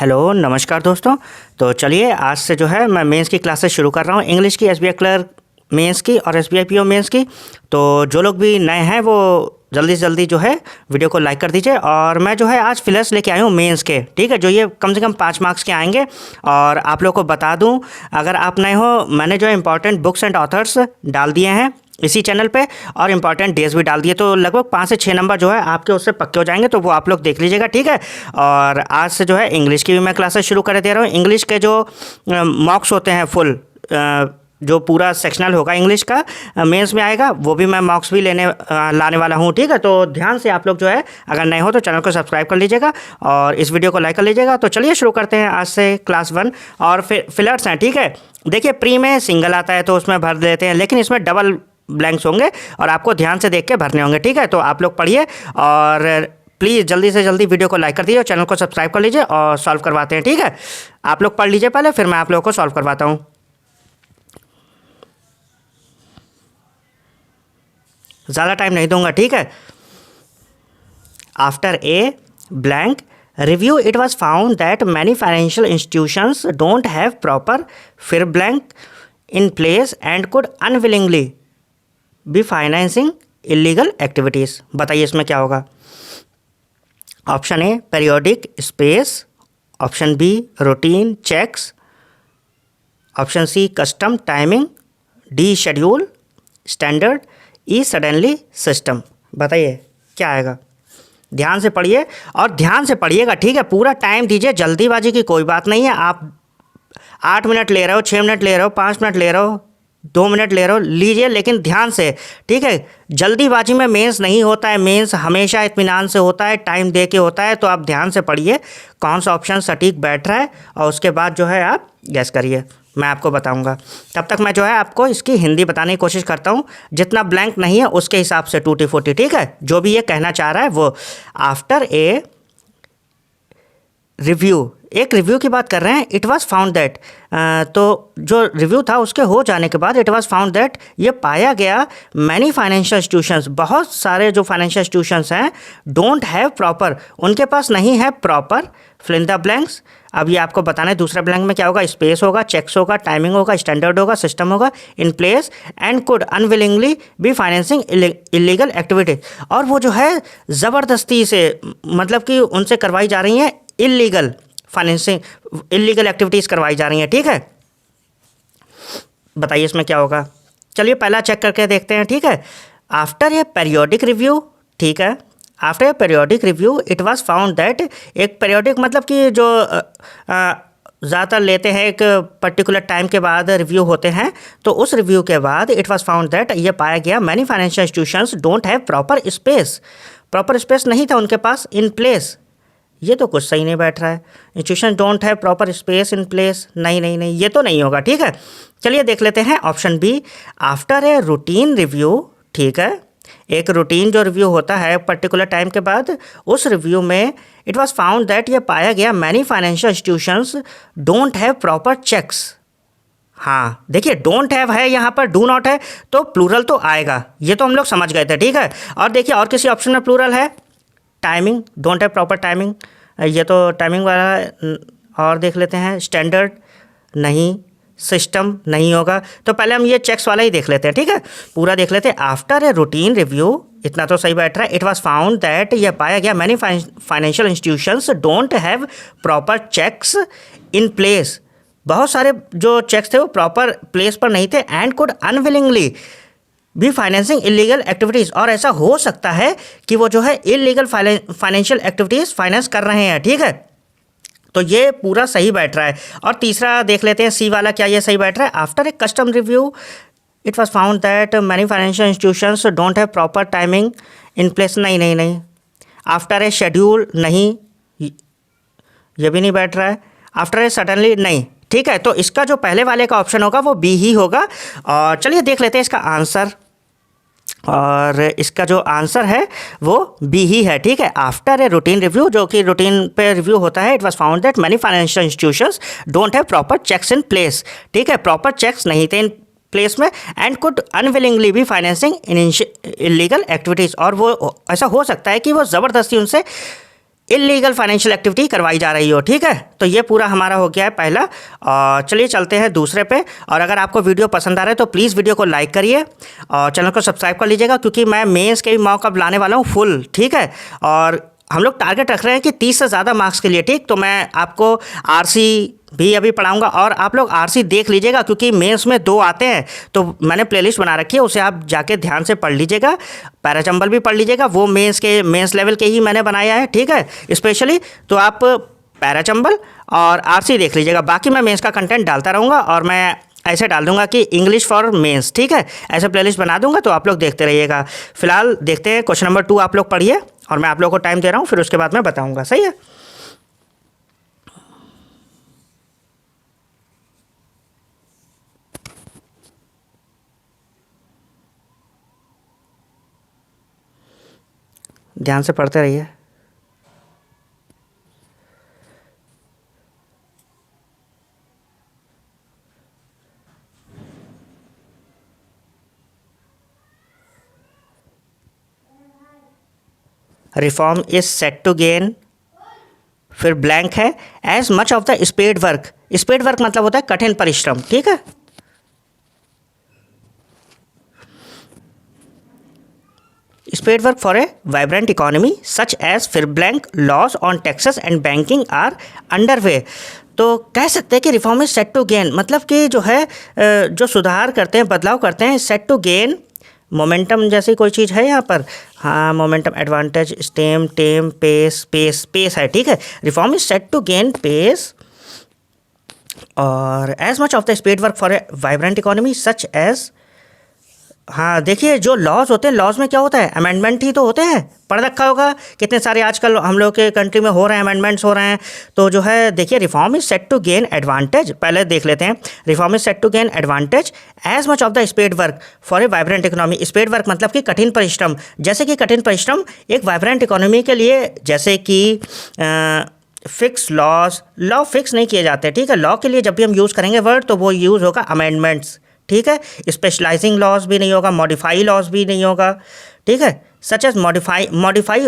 Hello नमस्कार दोस्तों। तो चलिए आज से जो है मैं मेंस की क्लासेस शुरू कर रहा हूँ, इंग्लिश की, एसबीआई क्लर्क मेंस की और एसबीआई पीओ मेंस की। तो जो लोग भी नए हैं वो जल्दी से जल्दी जो है वीडियो को लाइक कर दीजिए। और मैं जो है आज फिलर्स लेके आया हूँ मेंस के, ठीक है, जो ये कम से कम 5 मार्क्स के आएंगे। और आप लोग को बता दूँ, अगर आप नए हो, मैंने जो है इंपॉर्टेंट बुक्स एंड ऑथर्स डाल दिए हैं इसी चैनल पे और इंपॉर्टेंट डेज भी डाल दिए, तो लगभग 5 से 6 नंबर जो है आपके उससे पक्के हो जाएंगे, तो वो आप लोग देख लीजिएगा, ठीक है। और आज से जो है इंग्लिश की भी मैं क्लासेस शुरू कर दे रहा हूँ। इंग्लिश के जो मॉक्स होते हैं फुल, जो पूरा सेक्शनल होगा इंग्लिश का मेंस में आएगा, वो भी मैं मॉक्स भी लाने वाला हूँ, ठीक है। तो ध्यान से आप लोग जो है, अगर नए हो तो चैनल को सब्सक्राइब कर लीजिएगा और इस वीडियो को लाइक कर लीजिएगा। तो चलिए शुरू करते हैं आज से क्लास 1। और फिर फिलर्स हैं, ठीक है। देखिए प्री में सिंगल आता है तो उसमें भर देते हैं, लेकिन इसमें डबल ब्लैंक्स होंगे और आपको ध्यान से देख के भरने होंगे, ठीक है। तो आप लोग पढ़िए और प्लीज़ जल्दी से जल्दी वीडियो को लाइक कर दीजिए और चैनल को सब्सक्राइब कर लीजिए और सॉल्व करवाते हैं, ठीक है। आप लोग पढ़ लीजिए पहले, फिर मैं आप लोगों को सॉल्व करवाता हूँ। ज़्यादा टाइम नहीं दूंगा, ठीक है। After a blank review it was found that many financial institutions don't have proper फिर blank in place and could unwillingly be financing illegal activities. बताइए इसमें क्या होगा। Option A periodic space, option B routine checks, option C custom timing, D schedule standard, E suddenly system. बताइए क्या आएगा। ध्यान से पढ़िए और ध्यान से पढ़िएगा, ठीक है। पूरा टाइम दीजिए, जल्दीबाजी की कोई बात नहीं है। आप 8 मिनट ले रहे हो, 6 मिनट ले रहे हो, 5 मिनट ले रहे हो, 2 मिनट ले रहे हो, लीजिए, लेकिन ध्यान से, ठीक है। जल्दीबाजी में मेंस नहीं होता है, मेंस हमेशा इत्मीनान से होता है, टाइम दे के होता है। तो आप ध्यान से पढ़िए कौन सा ऑप्शन सटीक बैठ रहा है और उसके बाद जो है आप गैस करिए, मैं आपको बताऊंगा। तब तक मैं जो है आपको इसकी हिंदी बताने की कोशिश करता हूँ, जितना ब्लैंक नहीं है उसके हिसाब से टूटी फूटी, ठीक है। जो भी ये कहना चाह रहा है वो। आफ्टर ए रिव्यू, एक रिव्यू की बात कर रहे हैं। इट वाज फाउंड दैट, तो जो रिव्यू था उसके हो जाने के बाद इट वाज फाउंड दैट, ये पाया गया मैनी फाइनेंशियल इंस्टीट्यूशंस, बहुत सारे जो फाइनेंशियल इंस्टीट्यूशंस हैं, डोंट हैव प्रॉपर, उनके पास नहीं है proper fill in the blanks. अब ये आपको बताना है दूसरे ब्लैंक में क्या होगा। स्पेस होगा, चेक्स होगा, टाइमिंग होगा, स्टैंडर्ड होगा, सिस्टम होगा, in place and could unwillingly be financing illegal activity. और वो जो है ज़बरदस्ती से, मतलब कि उनसे करवाई जा रही हैं इलीगल फाइनेंसिंग, इलीगल एक्टिविटीज़ करवाई जा रही हैं, ठीक है। बताइए इसमें क्या होगा। चलिए पहला चेक करके देखते हैं, ठीक है। आफ्टर ए पेरियोडिक रिव्यू, ठीक है, after A periodic review it was found that, एक पेरियोडिक मतलब कि जो ज़्यादातर लेते हैं, एक पर्टिकुलर टाइम के बाद रिव्यू होते हैं, तो उस रिव्यू के बाद इट वाज फाउंड दैट, ये पाया गया many financial institutions don't have proper space, proper space नहीं था उनके पास इन प्लेस। ये तो कुछ सही नहीं बैठ रहा है। Institution don't have proper space in place, नहीं नहीं नहीं, ये तो नहीं होगा, ठीक है। चलिए देख लेते हैं option B. After a routine review, ठीक है, एक रूटीन जो रिव्यू होता है पर्टिकुलर टाइम के बाद, उस रिव्यू में इट वाज फाउंड दैट, ये पाया गया many financial institutions don't have proper checks. हाँ देखिए, डोंट हैव है यहाँ पर, डू नॉट है, तो प्लूरल तो आएगा, ये तो हम लोग समझ गए थे, ठीक है। और देखिए और किसी ऑप्शन में प्लूरल है, timing, don't have proper timing, ये तो टाइमिंग वाला है। और देख लेते हैं स्टैंडर्ड, नहीं, सिस्टम नहीं होगा। तो पहले हम ये चेक्स वाला ही देख लेते हैं, ठीक है, पूरा देख लेते हैं। आफ्टर ए रूटीन रिव्यू, इतना तो सही बैठ रहा है। इट वाज फाउंड दैट, ये पाया गया many financial institutions don't have proper checks in place, बहुत सारे जो चेक्स थे वो प्रॉपर प्लेस पर नहीं थे, एंड कुड अनविलिंगली भी फाइनेंसिंग इलीगल एक्टिविटीज़, और ऐसा हो सकता है कि वो जो है इलीगल फाइनेंशियल एक्टिविटीज़ फाइनेंस कर रहे हैं, ठीक है। तो ये पूरा सही बैठ रहा है। और तीसरा देख लेते हैं सी वाला, क्या ये सही बैठ रहा है। After A custom review it was found that many financial institutions don't have proper timing in place, नहीं नहीं नहीं। आफ्टर ए शेड्यूल, नहीं, ये भी नहीं बैठ रहा है। आफ्टर ए सडनली, नहीं, ठीक है। तो इसका जो पहले वाले का ऑप्शन होगा वो बी ही होगा। और चलिए देख लेते हैं इसका आंसर, और इसका जो आंसर है वो बी ही है, ठीक है। आफ्टर ए रूटीन रिव्यू, जो कि रूटीन पे रिव्यू होता है, it was found that many financial institutions don't have proper checks in place, ठीक है, प्रॉपर चेक्स नहीं थे इन प्लेस में, एंड कुड अनविलिंगली भी फाइनेंसिंग इलीगल एक्टिविटीज़, और वो ऐसा हो सकता है कि वो ज़बरदस्ती उनसे इलीगल फाइनेंशियल एक्टिविटी करवाई जा रही हो, ठीक है। तो ये पूरा हमारा हो गया है पहला। और चलिए चलते हैं दूसरे पे। और अगर आपको वीडियो पसंद आ रहा है तो प्लीज़ वीडियो को लाइक करिए और चैनल को सब्सक्राइब कर लीजिएगा, क्योंकि मैं मेंस के भी मॉक अप लाने वाला हूँ फुल, ठीक है। और हम लोग टारगेट रख रहे हैं कि 30 से ज़्यादा मार्क्स के लिए, ठीक। तो मैं आपको आरसी भी अभी पढ़ाऊंगा और आप लोग आरसी देख लीजिएगा, क्योंकि मेंस में 2 आते हैं। तो मैंने प्लेलिस्ट बना रखी है, उसे आप जाके ध्यान से पढ़ लीजिएगा। पैराचंबल भी पढ़ लीजिएगा, वो मेंस लेवल के ही मैंने बनाया है, ठीक है, स्पेशली। तो आप पैराचंबल और आरसी देख लीजिएगा। बाकी मैं मेंस का कंटेंट डालता रहूँगा और मैं ऐसे डाल दूंगा कि इंग्लिश फॉर मेंस, ठीक है। ऐसे प्लेलिस्ट बना दूंगा, तो आप लोग देखते रहिएगा। फिलहाल देखते हैं क्वेश्चन नंबर 2 आप लोग पढ़िए और मैं आप लोगों को टाइम दे रहा हूँ, फिर उसके बाद मैं बताऊँगा, सही है। ध्यान से पढ़ते रहिए। Reform is set to gain, फिर ब्लैंक है, as much of the spade work. Spade work मतलब होता है कठिन परिश्रम, ठीक है। Spade work for a vibrant economy such as, फिर blank, laws on taxes and banking are under way. तो कह सकते हैं कि reform is set to gain, मतलब कि जो है जो सुधार करते हैं, बदलाव करते हैं, सेट टू गेन मोमेंटम जैसी कोई चीज़ है यहाँ पर। हाँ, मोमेंटम, एडवांटेज, स्टेम, टेम, पेस, पेस है, ठीक है। Reform is set to gain pace और as much of the speed work for a vibrant economy such as. हाँ, देखिए जो लॉज होते हैं, लॉज में क्या होता है, अमेंडमेंट ही तो होते हैं। पढ़ रखा होगा, कितने सारे आजकल हम लोग के कंट्री में हो रहे हैं, अमेंडमेंट्स हो रहे हैं। तो जो है देखिए, reform is set to gain advantage, पहले देख लेते हैं। Reform is set to gain advantage as much of the spade work for a vibrant economy. Spade work मतलब कि कठिन परिश्रम, जैसे कि कठिन परिश्रम एक वाइब्रेंट इकोनॉमी के लिए, जैसे कि फिक्स लॉज, लॉ फिक्स नहीं किए जाते, ठीक है। लॉ के लिए जब भी हम यूज़ करेंगे वर्ड, तो वो यूज़ होगा अमेंडमेंट्स, ठीक है। स्पेशलाइजिंग लॉज भी नहीं होगा, मॉडिफाई लॉज भी नहीं होगा, ठीक है। सच एज मॉडिफाई,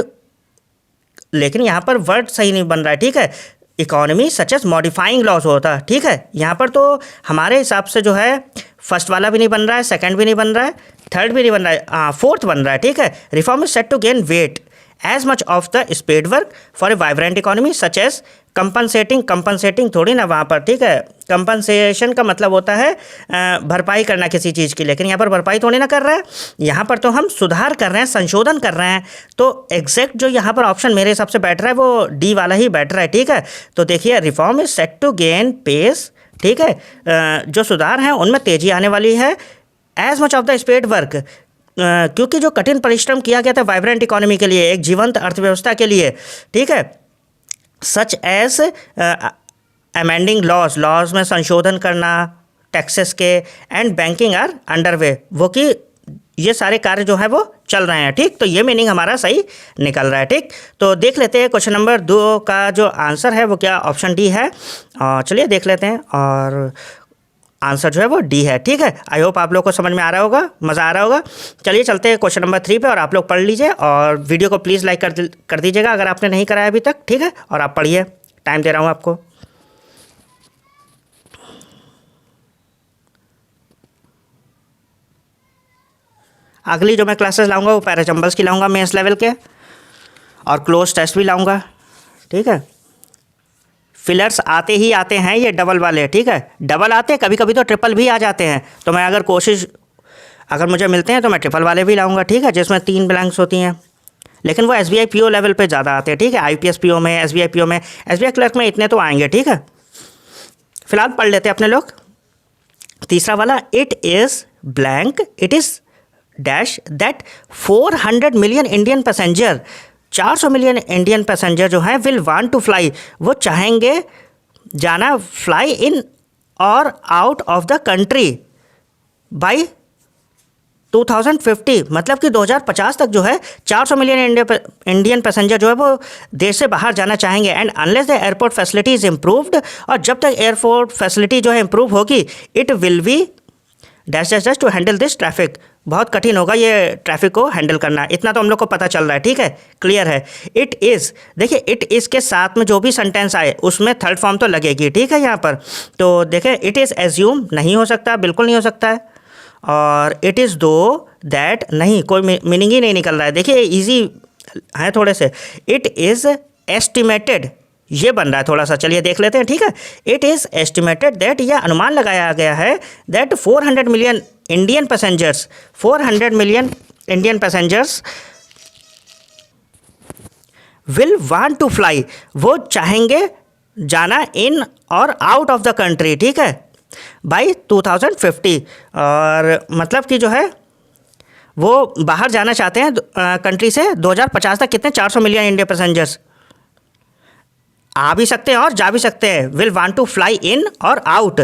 लेकिन यहाँ पर वर्ड सही नहीं बन रहा है, ठीक है। Economy such as modifying laws होता है, ठीक है। यहाँ पर तो हमारे हिसाब से जो है फर्स्ट वाला भी नहीं बन रहा है, सेकंड भी नहीं बन रहा है, थर्ड भी नहीं बन रहा है, हाँ फोर्थ बन रहा है, ठीक है। Reform is set to gain weight as much of the spade work for a vibrant economy such as compensating थोड़ी ना वहाँ पर, ठीक है। कंपनसेशन का मतलब होता है भरपाई करना किसी चीज़ की, लेकिन यहाँ पर भरपाई थोड़ी ना कर रहा है, यहाँ पर तो हम सुधार कर रहे हैं, संशोधन कर रहे हैं। तो एग्जैक्ट जो यहाँ पर ऑप्शन मेरे हिसाब से बैठ रहा है वो डी वाला ही बैठ रहा है, ठीक है। तो देखिए, reform is set to gain pace, ठीक है। जो सुधार हैं उनमें तेज़ी आने वाली है, as much of the spade work, क्योंकि जो कठिन परिश्रम किया गया था वाइब्रेंट इकोनॉमी के लिए, एक जीवंत अर्थव्यवस्था के लिए, ठीक है। सच एज अमेंडिंग लॉज में संशोधन करना, टैक्सेस के, and banking are under way, वो कि ये सारे कार्य जो है वो चल रहे हैं, ठीक। तो ये मीनिंग हमारा सही निकल रहा है, ठीक। तो देख लेते हैं क्वेश्चन नंबर 2 का जो आंसर है वो क्या, ऑप्शन डी है। चलिए देख लेते हैं, और आंसर जो है वो डी है, ठीक है। आई होप आप लोग को समझ में आ रहा होगा, मज़ा आ रहा होगा। चलिए चलते हैं क्वेश्चन नंबर 3 पे, और आप लोग पढ़ लीजिए और वीडियो को प्लीज़ लाइक कर दीजिएगा अगर आपने नहीं कराया अभी तक, ठीक है। और आप पढ़िए, टाइम दे रहा हूँ आपको। अगली जो मैं क्लासेस लाऊंगा वो पैराचंबल्स की लाऊंगा, मेंस लेवल के, और क्लोज टेस्ट भी लाऊंगा, ठीक है। फिलर्स आते ही आते हैं ये डबल वाले, ठीक है। डबल आते हैं, कभी कभी तो ट्रिपल भी आ जाते हैं। तो मैं अगर मुझे मिलते हैं तो मैं ट्रिपल वाले भी लाऊंगा, ठीक है, जिसमें 3 ब्लैंक्स होती हैं। लेकिन वो SBI PO लेवल पे ज़्यादा आते हैं, ठीक है। IPS PO में, SBI PO में, SBI क्लर्क में इतने तो आएंगे, ठीक है। फिलहाल पढ़ लेते हैं अपने लोग। तीसरा वाला, it is blank, it is dash that 400 million Indian passenger, 400 million Indian passenger जो हैं विल वांट टू फ्लाई, वो चाहेंगे जाना, फ्लाई इन और out of the country by 2050, मतलब कि 2050 तक जो है 400 मिलियन इंडियन पैसेंजर जो है वो देश से बाहर जाना चाहेंगे। And unless the airport facility is improved, और जब तक एयरपोर्ट फैसिलिटी जो है इम्प्रूव होगी, it will be dash dash dash to handle this traffic. बहुत कठिन होगा ये ट्रैफिक को हैंडल करना, इतना तो हम लोग को पता चल रहा है, ठीक है, क्लियर है। इट इज़, देखिए इट इज़ के साथ में जो भी सेंटेंस आए उसमें थर्ड फॉर्म तो लगेगी, ठीक है यहाँ पर। तो देखिए इट इज़ एज्यूम नहीं हो सकता, बिल्कुल नहीं हो सकता है। और इट इज़ दो दैट, नहीं, कोई मीनिंग ही नहीं निकल रहा है। देखिए ईजी है थोड़े से। इट इज़ एस्टिमेटेड, ये बन रहा है थोड़ा सा, चलिए देख लेते हैं, ठीक है। इट इज़ एस्टिमेटेड दैट, यह अनुमान लगाया गया है that 400 million Indian passengers, 400 million Indian passengers will want to fly, वो चाहेंगे जाना इन और आउट ऑफ द कंट्री, ठीक है, बाई 2050। और मतलब कि जो है वो बाहर जाना चाहते हैं कंट्री से 2050 तक। कितने, 400 मिलियन इंडियन पैसेंजर्स आ भी सकते हैं और जा भी सकते हैं। Will want to fly in और आउट,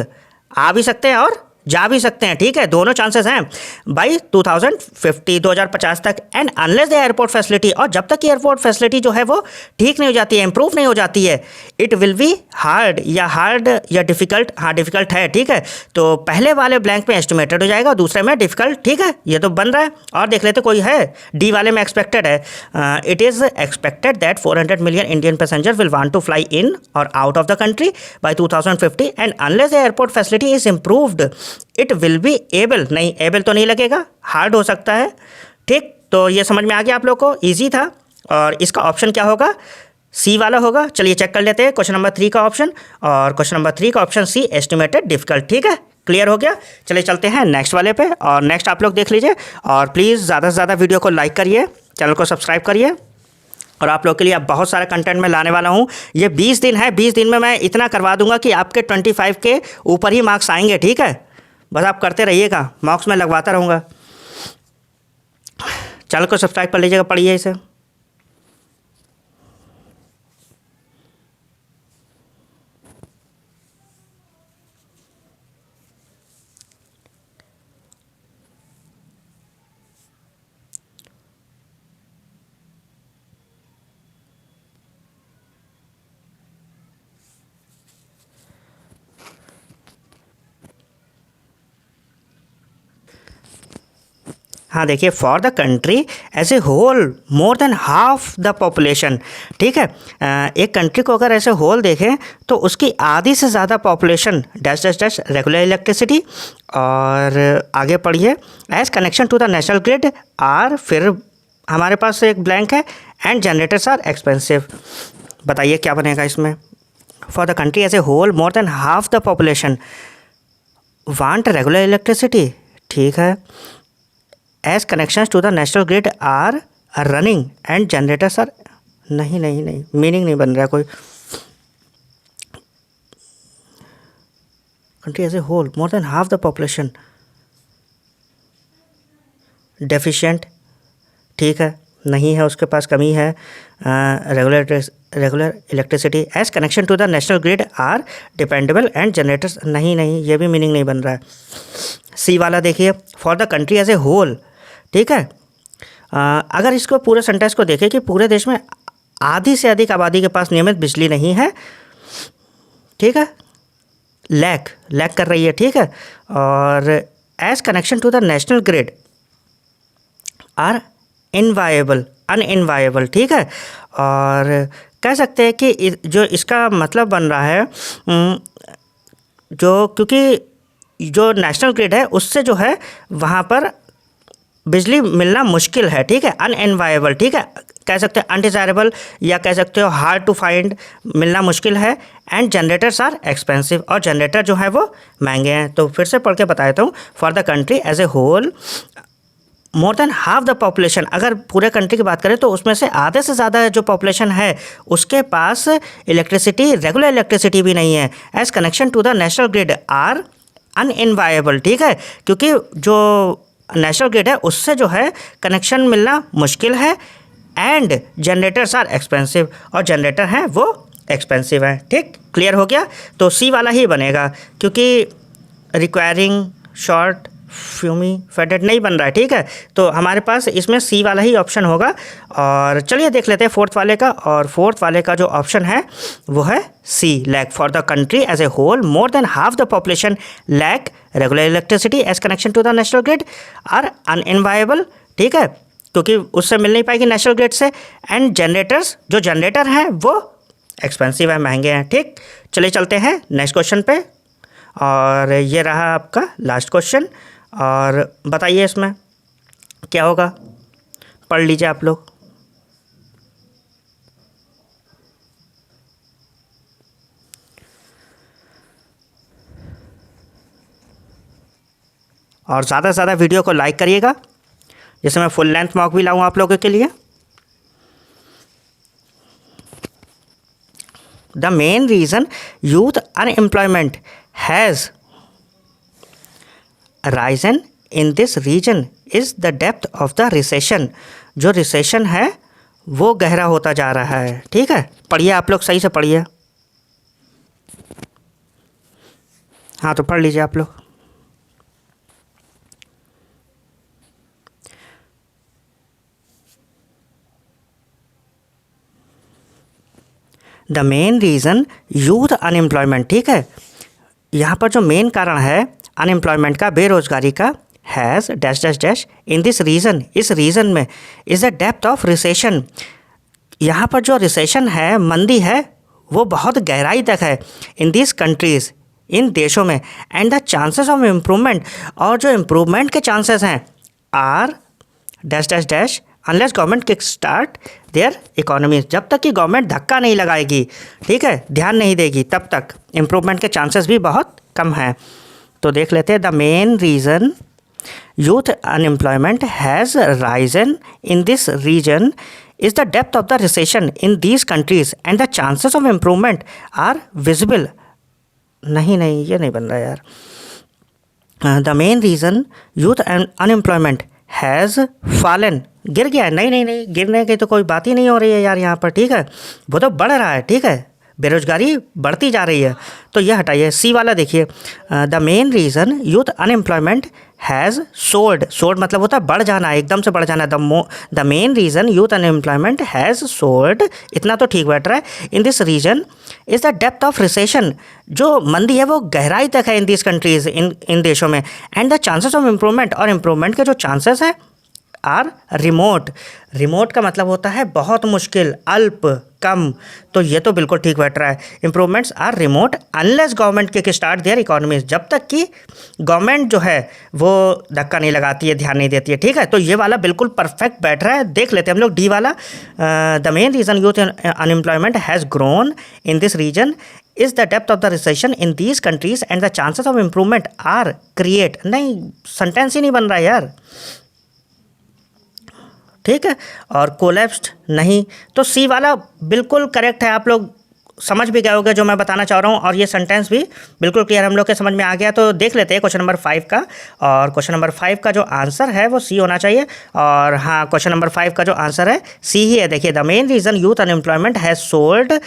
आ भी सकते हैं और जा भी सकते हैं, ठीक है, दोनों चांसेस हैं। बाई 2050, 2050 तक। And unless the airport facility, और जब तक एयरपोर्ट फैसिलिटी जो है वो ठीक नहीं हो जाती है, इंप्रूव नहीं हो जाती है, इट विल बी हार्ड या डिफ़िकल्ट, हाँ डिफ़िकल्ट है, ठीक है। तो पहले वाले ब्लैंक में एस्टिमेटेड हो जाएगा और दूसरे में डिफ़िकल्ट, ठीक है, ये तो बन रहा है। और देख लेते कोई है, डी वाले में एक्सपेक्टेड है। It is expected that 400 million Indian passenger will want to fly in और out of the country by 2050 and unless the airport facility is improved it will be able, नहीं एबल तो नहीं लगेगा, hard हो सकता है, ठीक। तो ये समझ में आ गया आप लोग को, ईजी था। और इसका ऑप्शन क्या होगा, सी वाला होगा। चलिए चेक कर लेते हैं क्वेश्चन नंबर 3 का ऑप्शन, और क्वेश्चन नंबर 3 का ऑप्शन सी, एस्टिमेटेड डिफिकल्ट, ठीक है, क्लियर हो गया। चलिए चलते हैं नेक्स्ट वाले पे, और नेक्स्ट आप लोग देख लीजिए। और प्लीज़ ज़्यादा से ज़्यादा वीडियो को लाइक करिए, चैनल को सब्सक्राइब करिए, और आप लोग के लिए अब बहुत सारा कंटेंट मैं लाने वाला हूँ। ये 20 दिन है, 20 दिन में मैं इतना करवा दूंगा कि आपके 25 के ऊपर ही मार्क्स आएंगे, ठीक है। बस आप करते रहिएगा, मार्क्स मैं लगवाता रहूँगा। चैनल को सब्सक्राइब कर लीजिएगा, पढ़िए इसे। हाँ देखिए, for the country as a whole more than half the population, ठीक है। एक कंट्री को अगर ऐसे होल देखें तो उसकी आधी से ज़्यादा population dash dash dash regular electricity, और आगे पढ़िए, as connection to the national grid are, फिर हमारे पास एक ब्लैंक है, एंड जनरेटर्स आर एक्सपेंसिव। बताइए क्या बनेगा इसमें। For the country as a whole more than half the population want regular electricity, ठीक है, as connections to the national grid are running and generators are, नहीं नहीं नहीं, मीनिंग नहीं बन रहा कोई। Country as a whole more than half the population deficient, ठीक है, नहीं है, उसके पास कमी है। Regular electricity as connection to the national grid are dependable and generators, नहीं नहीं, ये भी मीनिंग नहीं बन रहा है। सी वाला देखिए, for the country as a whole, ठीक है। अगर इसको पूरे सेंटेंस को देखें कि पूरे देश में आधी से अधिक आबादी के पास नियमित बिजली नहीं है, ठीक है, लैक कर रही है, ठीक है। और as connection to the national grid are inviable, unviable, ठीक है। और कह सकते हैं कि जो इसका मतलब बन रहा है, जो क्योंकि जो नेशनल ग्रिड है उससे जो है वहाँ पर बिजली मिलना मुश्किल है, ठीक है, अनइनवायबल, ठीक है, कह सकते हैं अनडिज़ायरेबल, या कह सकते हो हार्ड टू फाइंड, मिलना मुश्किल है। एंड जनरेटर्स आर एक्सपेंसिव, और जनरेटर जो है वो महंगे हैं। तो फिर से पढ़ के बताता हूँ, for the country as a whole more than half the population, अगर पूरे कंट्री की बात करें तो उसमें से आधे से ज़्यादा जो पॉपुलेशन है उसके पास इलेक्ट्रिसिटी, रेगुलर इलेक्ट्रिसिटी भी नहीं है। As connection to the national grid are unviable, ठीक है, क्योंकि जो नेशनल ग्रिड है उससे जो है कनेक्शन मिलना मुश्किल है। एंड जनरेटर्स आर एक्सपेंसिव, और जनरेटर हैं वो एक्सपेंसिव है, ठीक, क्लियर हो गया। तो सी वाला ही बनेगा, क्योंकि रिक्वायरिंग शॉर्ट फ्यूमी फेडेड नहीं बन रहा है, ठीक है। तो हमारे पास इसमें सी वाला ही ऑप्शन होगा। और चलिए देख लेते हैं फोर्थ वाले का, और फोर्थ वाले का जो ऑप्शन है वो है C, lack. For the country as a whole more than half the population lack regular electricity as connection to the national grid are unviable, ठीक है, क्योंकि उससे मिल नहीं पाएगी नेशनल ग्रिड से। एंड जनरेटर्स, जो जनरेटर हैं वो एक्सपेंसिव है, महंगे हैं, ठीक। चलिए चलते हैं नेक्स्ट क्वेश्चन पे, और ये रहा आपका लास्ट क्वेश्चन, और बताइए इसमें क्या होगा, पढ़ लीजिए आप लोग। और ज़्यादा से ज़्यादा वीडियो को लाइक करिएगा, जिससे मैं फुल लेंथ मॉक भी लाऊं आप लोगों के लिए। The main reason youth unemployment has risen in this region is the depth of the recession. जो रिसेशन है वो गहरा होता जा रहा है, ठीक है। पढ़िए आप लोग, सही से पढ़िए। हाँ तो पढ़ लीजिए आप लोग। The main reason youth unemployment, ठीक है। यहाँ पर जो मेन कारण है अनएम्प्लॉयमेंट का, बेरोजगारी का, has dash dash dash in this reason, इस रीज़न में, is the depth of recession. यहाँ पर जो रिसेशन है, मंदी है, वो बहुत गहराई तक है। इन दिस कंट्रीज़, इन देशों में। And the chances of improvement, और जो इम्प्रूवमेंट के चांसेस हैं, are dash dash dash unless government kick start their economy. जब तक कि गवर्नमेंट धक्का नहीं लगाएगी, ठीक है, ध्यान नहीं देगी, तब तक इम्प्रूवमेंट के चांसेस भी बहुत कम हैं। तो देख लेते हैं। The main reason youth unemployment has risen in this region is the depth of the recession in these countries and the chances of improvement are visible. नहीं, ये नहीं बन रहा यार। The main reason youth unemployment has fallen, गिर गया है। नहीं, गिरने की तो कोई बात ही नहीं हो रही है यार यहाँ पर, ठीक है, वो तो बढ़ रहा है, ठीक है, बेरोजगारी बढ़ती जा रही है। तो यह हटाइए, सी वाला देखिए। The main reason youth unemployment has soared, soared मतलब होता है बढ़ जाना, एकदम से बढ़ जाना। The main reason youth unemployment has soared, इतना तो ठीक बैठ रहा है। In this region is the depth of recession, जो मंदी है वो गहराई तक है इन दिस कंट्रीज़, इन देशों में। And the chances of improvement, और इम्प्रूवमेंट के जो चांसेस हैं, आर रिमोट। रिमोट का मतलब होता है बहुत मुश्किल, अल्प, कम। तो ये तो बिल्कुल ठीक बैठ रहा है। Improvements are remote unless government kick start their economies, जब तक कि गवर्नमेंट जो है वो धक्का नहीं लगाती है, ध्यान नहीं देती है, ठीक है। तो ये वाला बिल्कुल परफेक्ट बैठ रहा है। देख लेते हैं हम लोग डी वाला। The main reason youth unemployment has grown in this region is the depth of the recession in these countries and the chances of improvement are create. नहीं, सेंटेंस ही नहीं बन रहा है यार, ठीक है। और कोलैप्स्ड नहीं, तो सी वाला बिल्कुल करेक्ट है। आप लोग समझ भी गए होंगे जो मैं बताना चाह रहा हूँ, और ये सेंटेंस भी बिल्कुल क्लियर हम लोग के समझ में आ गया। तो देख लेते हैं क्वेश्चन नंबर 5 का, और क्वेश्चन नंबर 5 का जो आंसर है वो सी होना चाहिए। और हाँ, क्वेश्चन नंबर 5 का जो आंसर है सी ही है। देखिए, the main reason youth unemployment has soared,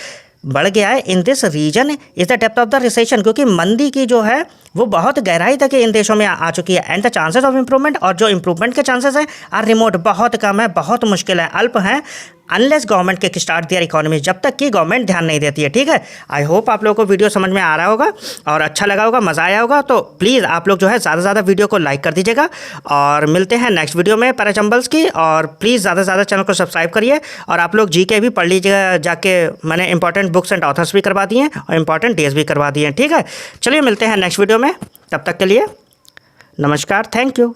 बढ़ गया है, in this region is the depth of the recession, क्योंकि मंदी की जो है वो बहुत गहराई तक इन देशों में आ चुकी है। And the chances of improvement, और जो इम्प्रूवमेंट के चांसेस हैं, आर रिमोट, बहुत कम है, बहुत मुश्किल है, अल्प हैं। Unless government kick start their economy, जब तक कि गवर्नमेंट ध्यान नहीं देती है, ठीक है। आई होप आप लोगों को वीडियो समझ में आ रहा होगा और अच्छा लगा होगा, मज़ा आया होगा। तो प्लीज़ आप लोग जो है ज़्यादा से ज़्यादा वीडियो को लाइक कर दीजिएगा, और मिलते हैं नेक्स्ट वीडियो में पैराचंबल्स की। और प्लीज़ ज़्यादा से ज़्यादा चैनल को सब्सक्राइब करिए, और आप लोग जीके भी पढ़ लीजिएगा जाके, मैंने इंपॉर्टेंट बुक्स एंड ऑथर्स भी करवा दिए हैं और इंपॉर्टेंट डेज भी करवा दिए हैं, ठीक है। चलिए मिलते हैं नेक्स्ट वीडियो में, तब तक के लिए नमस्कार, थैंक यू।